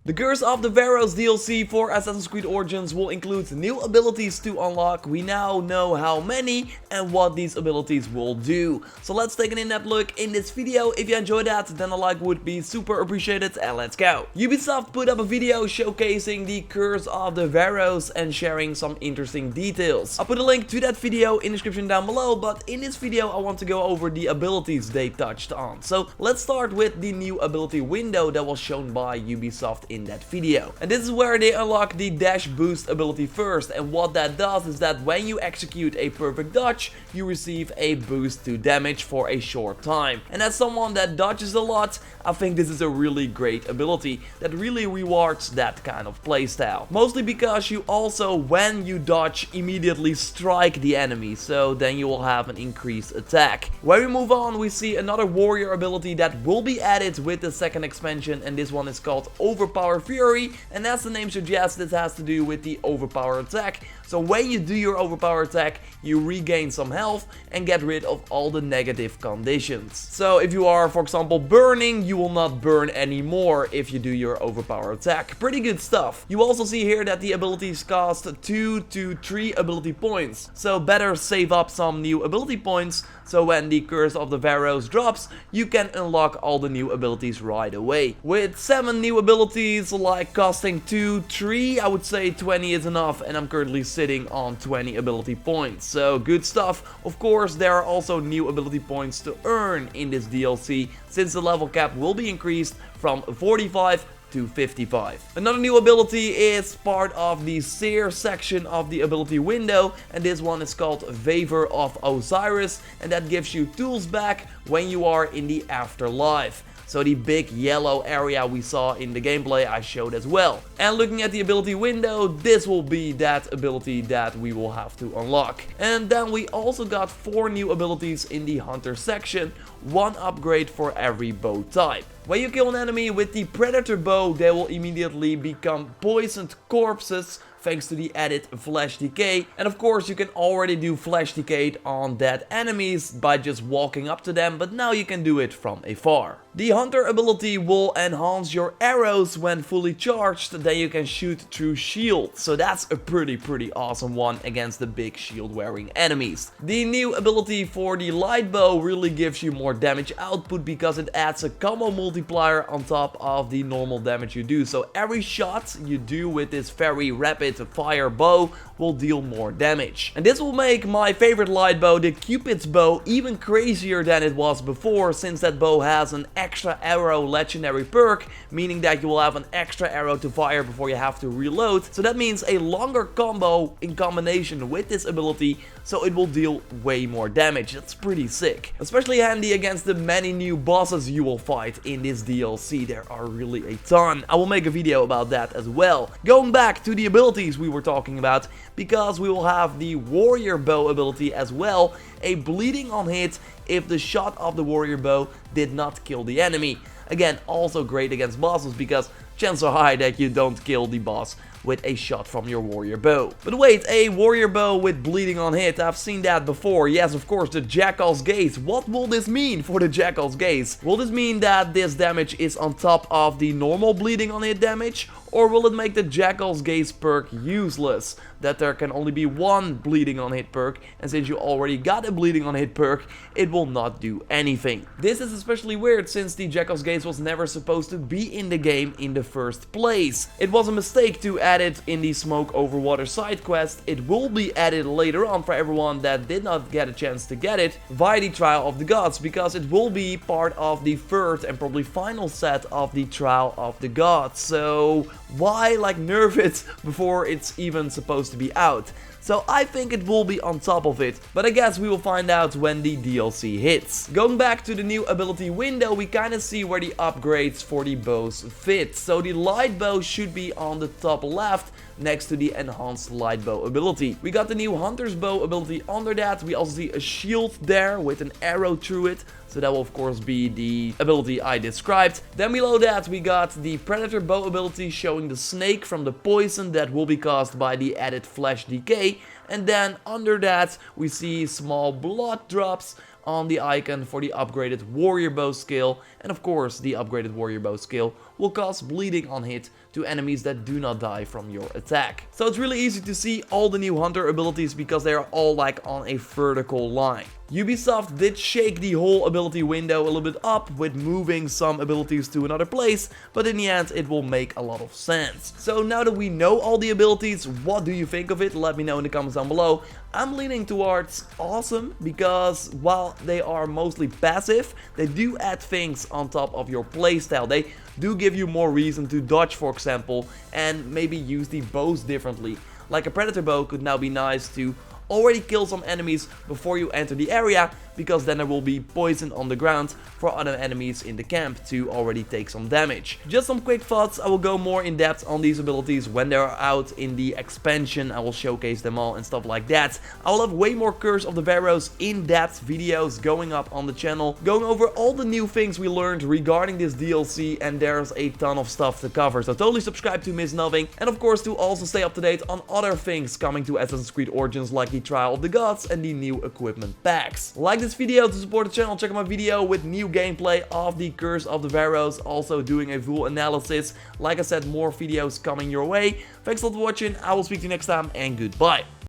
The Curse of the Pharaohs DLC for Assassin's Creed Origins will include new abilities to unlock. We now know how many and what these abilities will do. So let's take an in-depth look in this video. If you enjoyed that, then a like would be super appreciated, and let's go. Ubisoft put up a video showcasing the Curse of the Pharaohs and sharing some interesting details. I'll put a link to that video in the description down below, but in this video I want to go over the abilities they touched on. So let's start with the new ability window that was shown by Ubisoft in that video. And this is where they unlock the dash boost ability first, and what that does is that when you execute a perfect dodge, you receive a boost to damage for a short time. And as someone that dodges a lot, I think this is a really great ability that really rewards that kind of playstyle. Mostly because you also, when you dodge, immediately strike the enemy, so then you will have an increased attack. When we move on, we see another warrior ability that will be added with the second expansion, and this one is called Overpower Fury, and as the name suggests, this has to do with the overpower attack. So when you do your overpower attack, you regain some health and get rid of all the negative conditions. So if you are, for example, burning, you will not burn anymore if you do your overpower attack. Pretty good stuff. You also see here that the abilities cost 2 to 3 ability points. So better save up some new ability points, so when the Curse of the Pharaohs drops, you can unlock all the new abilities right away. With 7 new abilities, like costing 2, 3, I would say 20 is enough, and I'm currently sitting on 20 ability points. So good stuff. Of course, there are also new ability points to earn in this DLC, since the level cap will be increased from 45 to 55. Another new ability is part of the Seer section of the ability window, and this one is called Favor of Osiris, and that gives you tools back when you are in the afterlife. So the big yellow area we saw in the gameplay I showed as well. And looking at the ability window, this will be that ability that we will have to unlock. And then we also got 4 new abilities in the Hunter section, 1 upgrade for every bow type. When you kill an enemy with the Predator bow, they will immediately become poisoned corpses, thanks to the added flash decay. And of course you can already do flash decay on dead enemies by just walking up to them, but now you can do it from afar. The Hunter ability will enhance your arrows when fully charged, then you can shoot through shields. So that's a pretty awesome one against the big shield wearing enemies. The new ability for the light bow really gives you more damage output because it adds a combo multiplier on top of the normal damage you do. So every shot you do with this very rapid fire bow will deal more damage. And this will make my favorite light bow, the Cupid's bow, even crazier than it was before, since that bow has an extra arrow legendary perk, meaning that you will have an extra arrow to fire before you have to reload. So that means a longer combo in combination with this ability, so it will deal way more damage. That's pretty sick. Especially handy against the many new bosses you will fight in this DLC. There are really a ton. I will make a video about that as well. Going back to the abilities we were talking about, because we will have the warrior bow ability as well, a bleeding on hit if the shot of the warrior bow did not kill the enemy. Again, also great against bosses because chances are high that you don't kill the boss with a shot from your warrior bow. But wait, a warrior bow with bleeding on hit, I've seen that before. Yes, of course, the Jackal's Gaze. What will this mean for the Jackal's Gaze? Will this mean that this damage is on top of the normal bleeding on hit damage? Or will it make the Jackal's Gaze perk useless? That there can only be 1 bleeding on hit perk, and since you already got a bleeding on hit perk, it will not do anything. This is especially weird since the Jackal's Gaze was never supposed to be in the game in the first place. It was a mistake to add it in the Smoke Over Water side quest. It will be added later on for everyone that did not get a chance to get it via the Trial of the Gods, because it will be part of the 3rd and probably final set of the Trial of the Gods. So why nerf it before it's even supposed to be out? So I think it will be on top of it, but I guess we will find out when the DLC hits. Going back to the new ability window, we kind of see where the upgrades for the bows fit. So the light bow should be on the top left, next to the enhanced light bow ability. We got the new Hunter's bow ability under that. We also see a shield there with an arrow through it. So that will of course be the ability I described. Then below that we got the Predator bow ability showing the snake from the poison that will be caused by the added flash decay. And then under that we see small blood drops on the icon for the upgraded warrior bow skill, and of course the upgraded warrior bow skill will cause bleeding on hit to enemies that do not die from your attack. So it's really easy to see all the new hunter abilities because they are all like on a vertical line. Ubisoft did shake the whole ability window a little bit up with moving some abilities to another place, but in the end it will make a lot of sense. So now that we know all the abilities, what do you think of it? Let me know in the comments down below. I'm leaning towards awesome because while they are mostly passive, they do add things on top of your playstyle. They do give you more reason to dodge, for example, and maybe use the bows differently. Like a predator bow could now be nice to already kill some enemies before you enter the area, because then there will be poison on the ground for other enemies in the camp to already take some damage. Just some quick thoughts. I will go more in depth on these abilities when they are out in the expansion. I will showcase them all and stuff like that. I will have way more Curse of the Pharaohs in-depth videos going up on the channel, going over all the new things we learned regarding this DLC, and there's a ton of stuff to cover, so totally subscribe to miss nothing, and of course to also stay up to date on other things coming to Assassin's Creed Origins, like the Trial of the Gods and the new equipment packs. Like this video to support the channel, check out my video with new gameplay of the Curse of the Pharaohs, also doing a full analysis. Like I said, more videos coming your way. Thanks a lot for watching, I will speak to you next time, and goodbye.